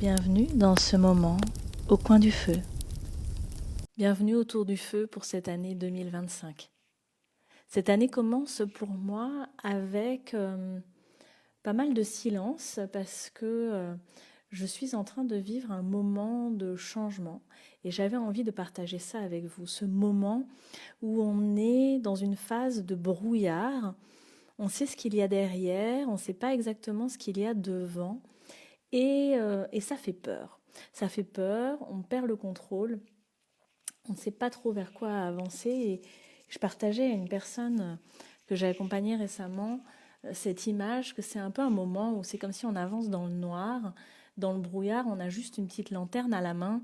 Bienvenue dans ce moment au coin du feu. Bienvenue autour du feu pour cette année 2025. Cette année commence pour moi avec pas mal de silence parce que je suis en train de vivre un moment de changement et j'avais envie de partager ça avec vous. Ce moment où on est dans une phase de brouillard, on sait ce qu'il y a derrière, on ne sait pas exactement ce qu'il y a devant et ça fait peur. Ça fait peur, on perd le contrôle, on ne sait pas trop vers quoi avancer. Et je partageais à une personne que j'ai accompagnée récemment cette image que c'est un peu un moment où c'est comme si on avance dans le noir, dans le brouillard, on a juste une petite lanterne à la main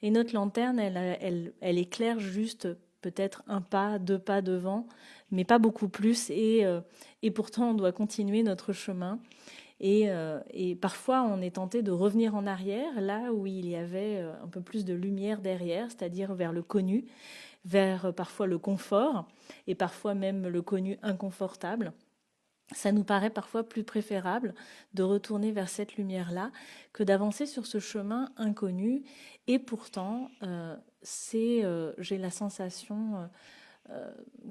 et notre lanterne, elle éclaire juste peut-être un pas, deux pas devant, mais pas beaucoup plus et pourtant on doit continuer notre chemin. Et parfois, on est tenté de revenir en arrière, là où il y avait un peu plus de lumière derrière, c'est-à-dire vers le connu, vers parfois le confort, et parfois même le connu inconfortable. Ça nous paraît parfois plus préférable de retourner vers cette lumière-là que d'avancer sur ce chemin inconnu. Et pourtant, j'ai la sensation,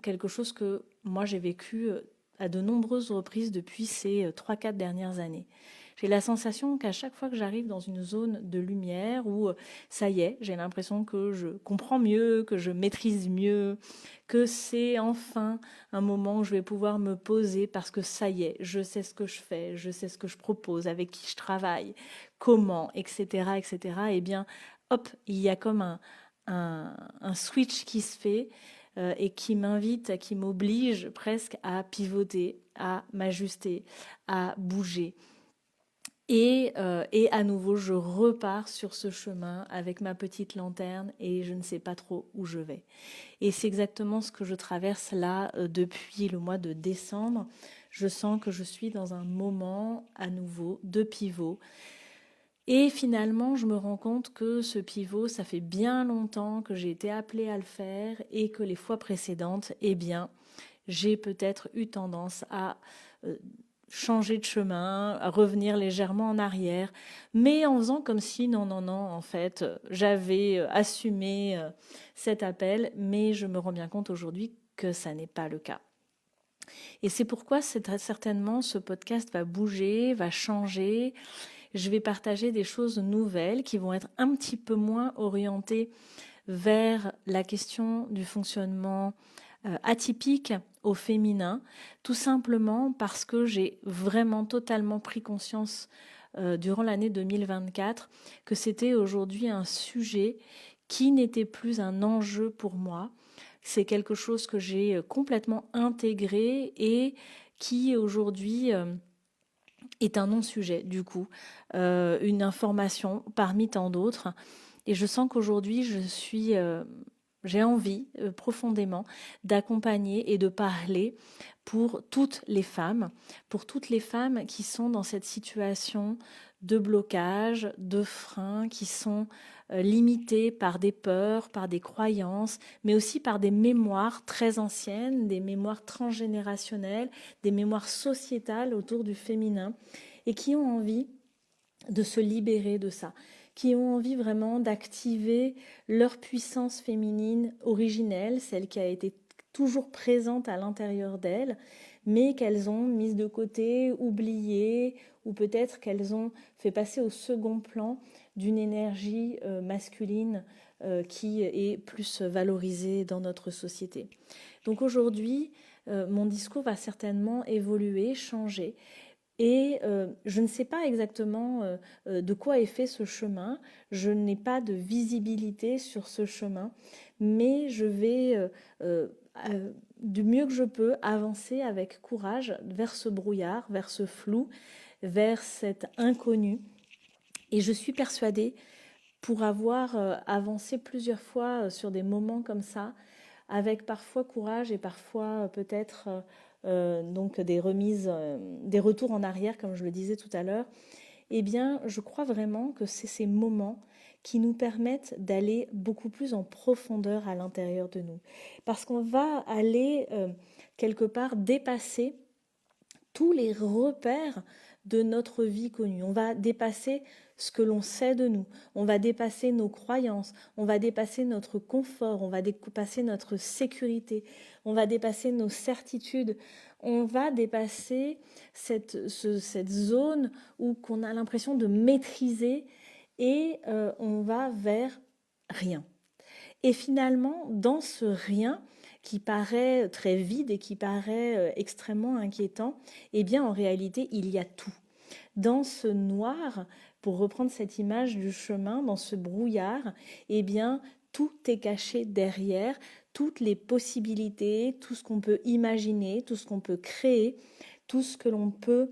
quelque chose que moi j'ai vécu à de nombreuses reprises depuis ces 3-4 dernières années. J'ai la sensation qu'à chaque fois que j'arrive dans une zone de lumière où ça y est, j'ai l'impression que je comprends mieux, que je maîtrise mieux, que c'est enfin un moment où je vais pouvoir me poser parce que ça y est, je sais ce que je fais, je sais ce que je propose, avec qui je travaille, comment, etc., etc. Eh bien, hop, il y a comme un switch qui se fait et qui m'invite, qui m'oblige presque à pivoter, à m'ajuster, à bouger. Et à nouveau, je repars sur ce chemin avec ma petite lanterne et je ne sais pas trop où je vais. Et c'est exactement ce que je traverse là depuis le mois de décembre. Je sens que je suis dans un moment à nouveau de pivot. Et finalement, je me rends compte que ce pivot, ça fait bien longtemps que j'ai été appelée à le faire et que les fois précédentes, eh bien, j'ai peut-être eu tendance à changer de chemin, à revenir légèrement en arrière, mais en faisant comme si, non, non, non, en fait, j'avais assumé cet appel, mais je me rends bien compte aujourd'hui que ça n'est pas le cas. Et c'est pourquoi très certainement ce podcast va bouger, va changer. Je vais partager des choses nouvelles qui vont être un petit peu moins orientées vers la question du fonctionnement atypique au féminin, tout simplement parce que j'ai vraiment totalement pris conscience durant l'année 2024 que c'était aujourd'hui un sujet qui n'était plus un enjeu pour moi. C'est quelque chose que j'ai complètement intégré et qui aujourd'hui est un non-sujet du coup, une information parmi tant d'autres. Et je sens qu'aujourd'hui, j'ai envie profondément d'accompagner et de parler pour toutes les femmes qui sont dans cette situation de blocage, de frein, qui sont limitées par des peurs, par des croyances, mais aussi par des mémoires très anciennes, des mémoires transgénérationnelles, des mémoires sociétales autour du féminin, et qui ont envie de se libérer de ça, qui ont envie vraiment d'activer leur puissance féminine originelle, celle qui a été toujours présente à l'intérieur d'elles, mais qu'elles ont mise de côté, oubliée, ou peut-être qu'elles ont fait passer au second plan d'une énergie masculine qui est plus valorisée dans notre société. Donc aujourd'hui, mon discours va certainement évoluer, changer. Et je ne sais pas exactement de quoi est fait ce chemin, je n'ai pas de visibilité sur ce chemin, mais je vais du mieux que je peux avancer avec courage vers ce brouillard, vers ce flou, vers cet inconnu. Et je suis persuadée, pour avoir avancé plusieurs fois sur des moments comme ça, avec parfois courage et parfois peut-être donc des remises, des retours en arrière, comme je le disais tout à l'heure, eh bien, je crois vraiment que c'est ces moments qui nous permettent d'aller beaucoup plus en profondeur à l'intérieur de nous. Parce qu'on va aller quelque part dépasser tous les repères de notre vie connue. On va dépasser ce que l'on sait de nous, on va dépasser nos croyances, on va dépasser notre confort, on va dépasser notre sécurité, on va dépasser nos certitudes, on va dépasser cette zone où qu'on a l'impression de maîtriser et on va vers rien. Et finalement, dans ce rien qui paraît très vide et qui paraît extrêmement inquiétant, eh bien en réalité, il y a tout. Dans ce noir, pour reprendre cette image du chemin, dans ce brouillard, eh bien tout est caché derrière, toutes les possibilités, tout ce qu'on peut imaginer, tout ce qu'on peut créer, tout ce que l'on peut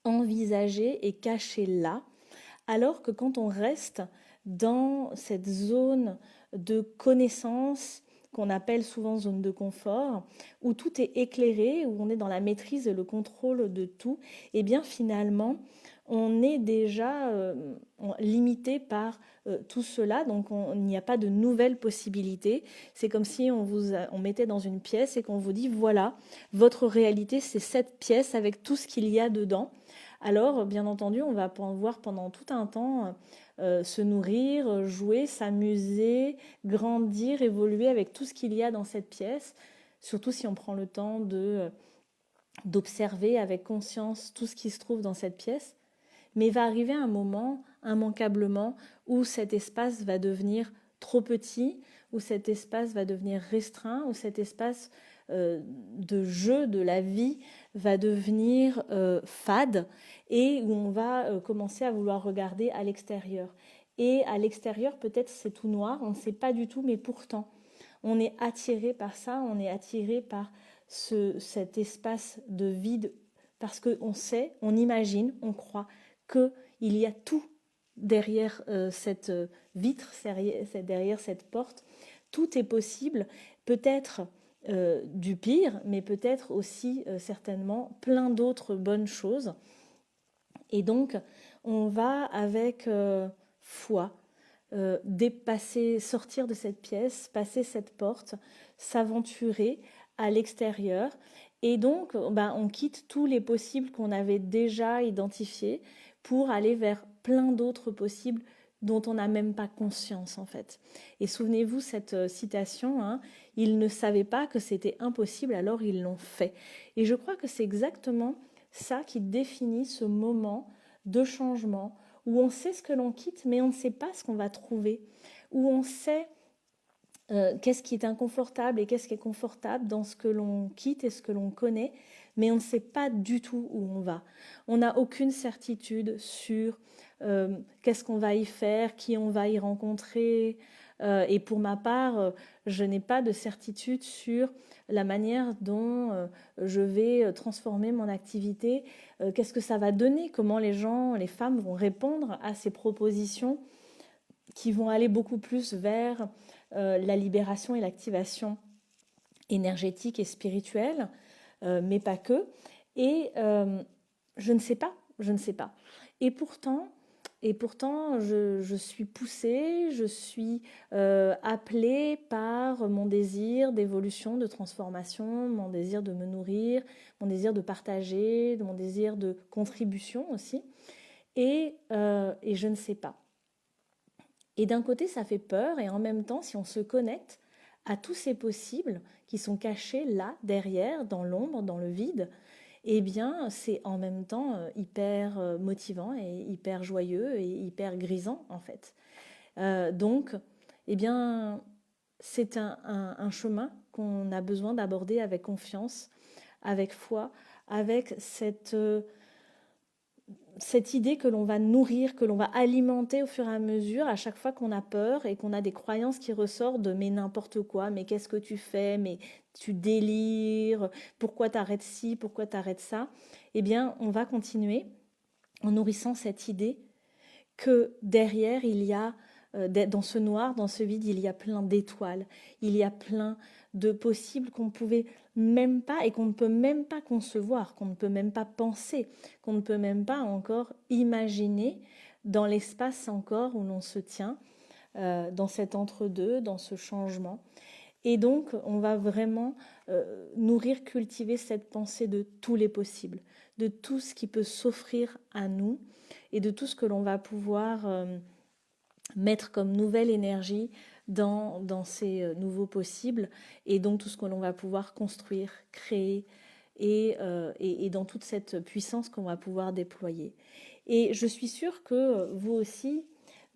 envisager est caché là, alors que quand on reste dans cette zone de connaissance qu'on appelle souvent zone de confort, où tout est éclairé, où on est dans la maîtrise et le contrôle de tout, et bien finalement, on est déjà limité par tout cela, donc il n'y a pas de nouvelles possibilités. C'est comme si on mettait dans une pièce et qu'on vous dit, voilà, votre réalité, c'est cette pièce avec tout ce qu'il y a dedans. Alors, bien entendu, on va pouvoir pendant tout un temps se nourrir, jouer, s'amuser, grandir, évoluer avec tout ce qu'il y a dans cette pièce, surtout si on prend le temps d'observer avec conscience tout ce qui se trouve dans cette pièce. Mais il va arriver un moment, immanquablement, où cet espace va devenir trop petit, où cet espace va devenir restreint, où cet espace de jeu de la vie va devenir fade et où on va commencer à vouloir regarder à l'extérieur. Et à l'extérieur, peut-être c'est tout noir, on ne sait pas du tout, mais pourtant, on est attiré par ça, on est attiré par cet espace de vide parce qu'on sait, on imagine, on croit qu'il y a tout derrière cette vitre, derrière cette porte. Tout est possible, peut-être du pire, mais peut-être aussi certainement plein d'autres bonnes choses. Et donc, on va avec foi dépasser, sortir de cette pièce, passer cette porte, s'aventurer à l'extérieur. Et donc, on quitte tous les possibles qu'on avait déjà identifiés pour aller vers plein d'autres possibles dont on n'a même pas conscience en fait. Et souvenez-vous cette citation, hein, ils ne savaient pas que c'était impossible, alors ils l'ont fait. Et je crois que c'est exactement ça qui définit ce moment de changement, où on sait ce que l'on quitte, mais on ne sait pas ce qu'on va trouver, où on sait qu'est-ce qui est inconfortable et qu'est-ce qui est confortable dans ce que l'on quitte et ce que l'on connaît, mais on ne sait pas du tout où on va. On n'a aucune certitude sur qu'est-ce qu'on va y faire, qui on va y rencontrer. Et pour ma part, je n'ai pas de certitude sur la manière dont je vais transformer mon activité, qu'est-ce que ça va donner, comment les gens, les femmes vont répondre à ces propositions qui vont aller beaucoup plus vers la libération et l'activation énergétique et spirituelle, mais pas que. Et je ne sais pas. Et pourtant, je suis poussée, je suis appelée par mon désir d'évolution, de transformation, mon désir de me nourrir, mon désir de partager, mon désir de contribution aussi. Et je ne sais pas. Et d'un côté, ça fait peur, et en même temps, si on se connecte à tous ces possibles qui sont cachés là, derrière, dans l'ombre, dans le vide, eh bien, c'est en même temps hyper motivant et hyper joyeux et hyper grisant, en fait. Donc, eh bien, c'est un chemin qu'on a besoin d'aborder avec confiance, avec foi, avec cette idée que l'on va nourrir, que l'on va alimenter au fur et à mesure, à chaque fois qu'on a peur et qu'on a des croyances qui ressortent de mais n'importe quoi, mais qu'est-ce que tu fais, mais tu délires, pourquoi t'arrêtes ci, pourquoi t'arrêtes ça, eh bien on va continuer en nourrissant cette idée que derrière il y a, dans ce noir, dans ce vide, il y a plein d'étoiles, il y a plein de possibles qu'on ne pouvait même pas et qu'on ne peut même pas concevoir, qu'on ne peut même pas penser, qu'on ne peut même pas encore imaginer dans l'espace encore où l'on se tient, dans cet entre-deux, dans ce changement. Et donc, on va vraiment nourrir, cultiver cette pensée de tous les possibles, de tout ce qui peut s'offrir à nous et de tout ce que l'on va pouvoir mettre comme nouvelle énergie dans ces nouveaux possibles et donc tout ce que l'on va pouvoir construire, créer et dans toute cette puissance qu'on va pouvoir déployer. Et je suis sûre que vous aussi,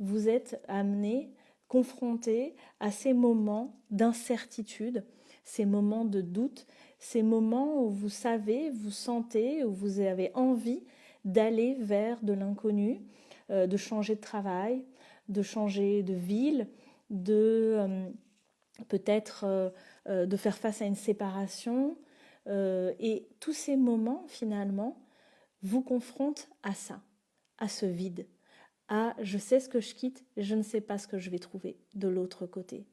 vous êtes amenés, confrontés à ces moments d'incertitude, ces moments de doute, ces moments où vous savez, vous sentez, où vous avez envie d'aller vers de l'inconnu, de changer de travail, de changer de ville, de peut-être de faire face à une séparation. Et tous ces moments, finalement, vous confrontent à ça, à ce vide, à je sais ce que je quitte, je ne sais pas ce que je vais trouver de l'autre côté.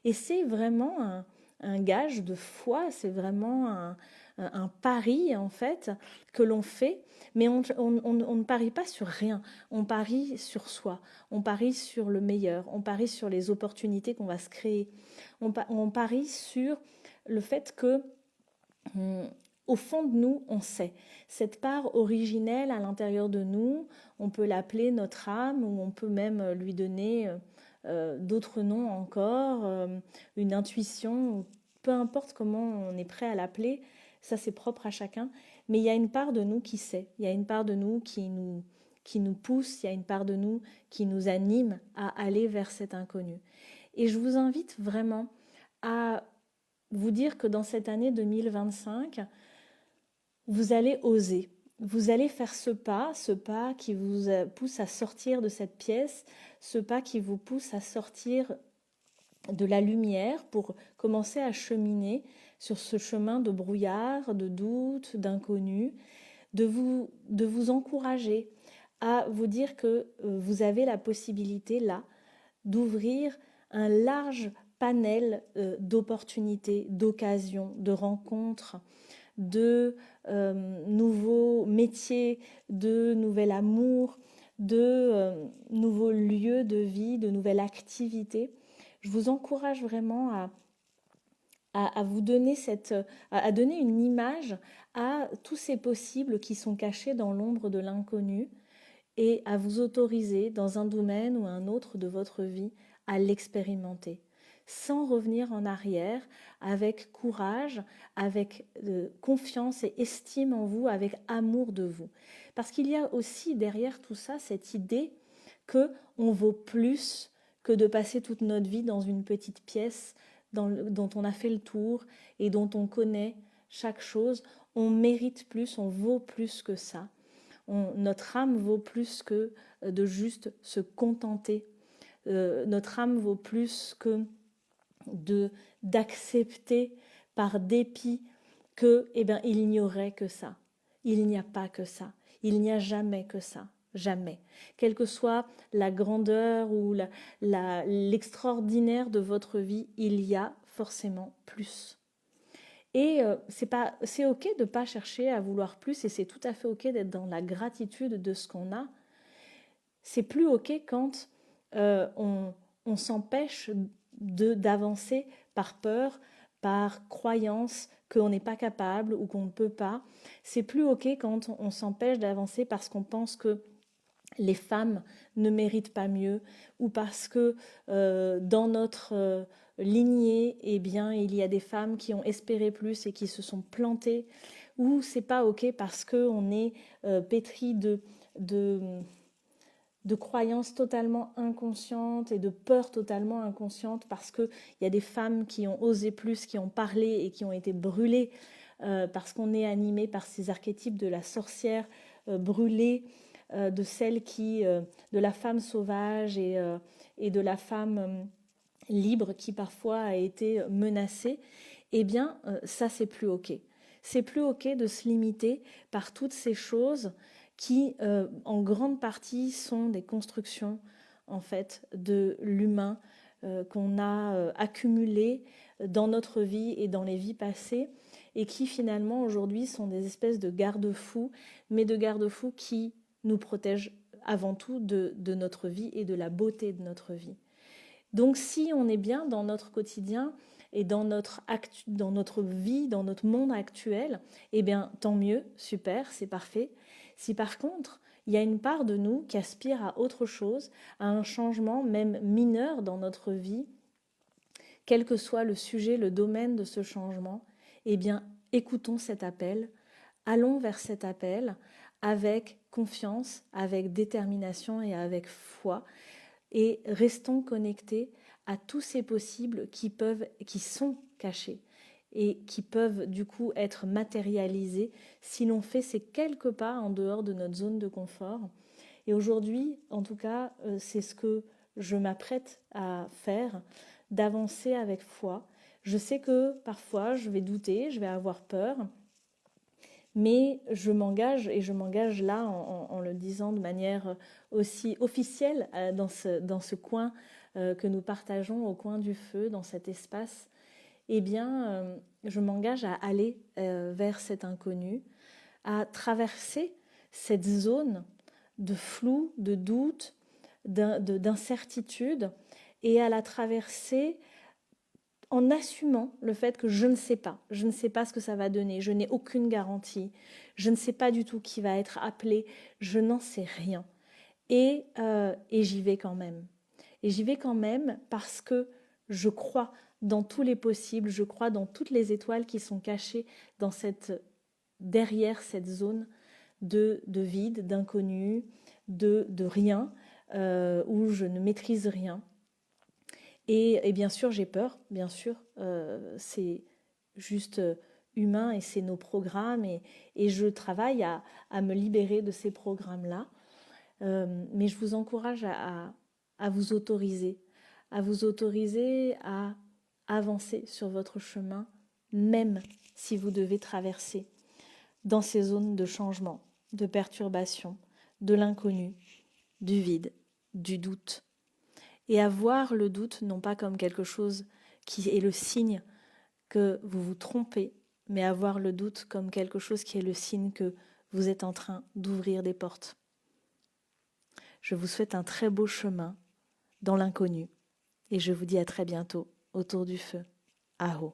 Et c'est vraiment un gage de foi, c'est vraiment un pari en fait que l'on fait, mais on ne parie pas sur rien, on parie sur soi, on parie sur le meilleur, on parie sur les opportunités qu'on va se créer, on parie sur le fait que au fond de nous, on sait. Cette part originelle à l'intérieur de nous, on peut l'appeler notre âme ou on peut même lui donner d'autres noms encore, une intuition, peu importe comment on est prêt à l'appeler, ça c'est propre à chacun, mais il y a une part de nous qui sait, il y a une part de nous qui nous pousse, il y a une part de nous qui nous anime à aller vers cet inconnu. Et je vous invite vraiment à vous dire que dans cette année 2025, vous allez oser. Vous allez faire ce pas qui vous pousse à sortir de cette pièce, ce pas qui vous pousse à sortir de la lumière pour commencer à cheminer sur ce chemin de brouillard, de doute, d'inconnu, de vous encourager à vous dire que vous avez la possibilité là d'ouvrir un large panel d'opportunités, d'occasions, de rencontres, de nouveaux métiers, de nouvel amour, de nouveaux lieux de vie, de nouvelles activités. Je vous encourage vraiment à vous donner à donner une image à tous ces possibles qui sont cachés dans l'ombre de l'inconnu et à vous autoriser dans un domaine ou un autre de votre vie à l'expérimenter sans revenir en arrière, avec courage, avec confiance et estime en vous, avec amour de vous. Parce qu'il y a aussi derrière tout ça cette idée que on vaut plus que de passer toute notre vie dans une petite pièce dont on a fait le tour et dont on connaît chaque chose. On mérite plus, on vaut plus que ça. Notre âme vaut plus que de juste se contenter. Notre âme vaut plus que d'accepter par dépit que il n'y aurait que ça. Il n'y a pas que ça. Il n'y a jamais que ça. Jamais. Quelle que soit la grandeur ou l'extraordinaire de votre vie, il y a forcément plus. Et c'est ok de ne pas chercher à vouloir plus et c'est tout à fait ok d'être dans la gratitude de ce qu'on a. C'est plus ok quand on s'empêche d'avancer par peur, par croyance qu'on n'est pas capable ou qu'on ne peut pas. C'est plus ok quand on s'empêche d'avancer parce qu'on pense que les femmes ne méritent pas mieux ou parce que dans notre lignée, eh bien, il y a des femmes qui ont espéré plus et qui se sont plantées, ou c'est pas ok parce qu'on est pétri de croyances totalement inconscientes et de peurs totalement inconscientes parce qu'il y a des femmes qui ont osé plus, qui ont parlé et qui ont été brûlées parce qu'on est animé par ces archétypes de la sorcière brûlée, de celle de la femme sauvage et de la femme libre qui parfois a été menacée. Eh bien, ça c'est plus ok. C'est plus ok de se limiter par toutes ces choses qui, en grande partie, sont des constructions en fait de l'humain qu'on a accumulé dans notre vie et dans les vies passées, et qui finalement aujourd'hui sont des espèces de garde-fous, mais de garde-fous qui nous protègent avant tout de notre vie et de la beauté de notre vie. Donc si on est bien dans notre quotidien, et dans notre vie, dans notre monde actuel, eh bien, tant mieux, super, c'est parfait. Si par contre, il y a une part de nous qui aspire à autre chose, à un changement même mineur dans notre vie, quel que soit le sujet, le domaine de ce changement, eh bien, écoutons cet appel, allons vers cet appel avec confiance, avec détermination et avec foi, et restons connectés à tous ces possibles qui sont cachés et qui peuvent du coup être matérialisés si l'on fait ces quelques pas en dehors de notre zone de confort. Et aujourd'hui, en tout cas, c'est ce que je m'apprête à faire, d'avancer avec foi. Je sais que parfois je vais douter, je vais avoir peur, mais je m'engage, et je m'engage là en le disant de manière aussi officielle dans ce coin que nous partageons au coin du feu, dans cet espace. Eh bien, je m'engage à aller vers cet inconnu, à traverser cette zone de flou, de doute, d'incertitude, et à la traverser en assumant le fait que je ne sais pas ce que ça va donner, je n'ai aucune garantie, je ne sais pas du tout qui va être appelé, je n'en sais rien. Et j'y vais quand même. Et j'y vais quand même parce que je crois dans tous les possibles, je crois dans toutes les étoiles qui sont cachées derrière cette zone de vide, d'inconnu, de rien, où je ne maîtrise rien. Et bien sûr, j'ai peur, bien sûr, c'est juste humain et c'est nos programmes, et je travaille à me libérer de ces programmes-là. Mais je vous encourage à vous autoriser, à avancer sur votre chemin, même si vous devez traverser dans ces zones de changement, de perturbation, de l'inconnu, du vide, du doute. Et à voir le doute non pas comme quelque chose qui est le signe que vous vous trompez, mais à voir le doute comme quelque chose qui est le signe que vous êtes en train d'ouvrir des portes. Je vous souhaite un très beau chemin dans l'inconnu et je vous dis à très bientôt autour du feu. Aho.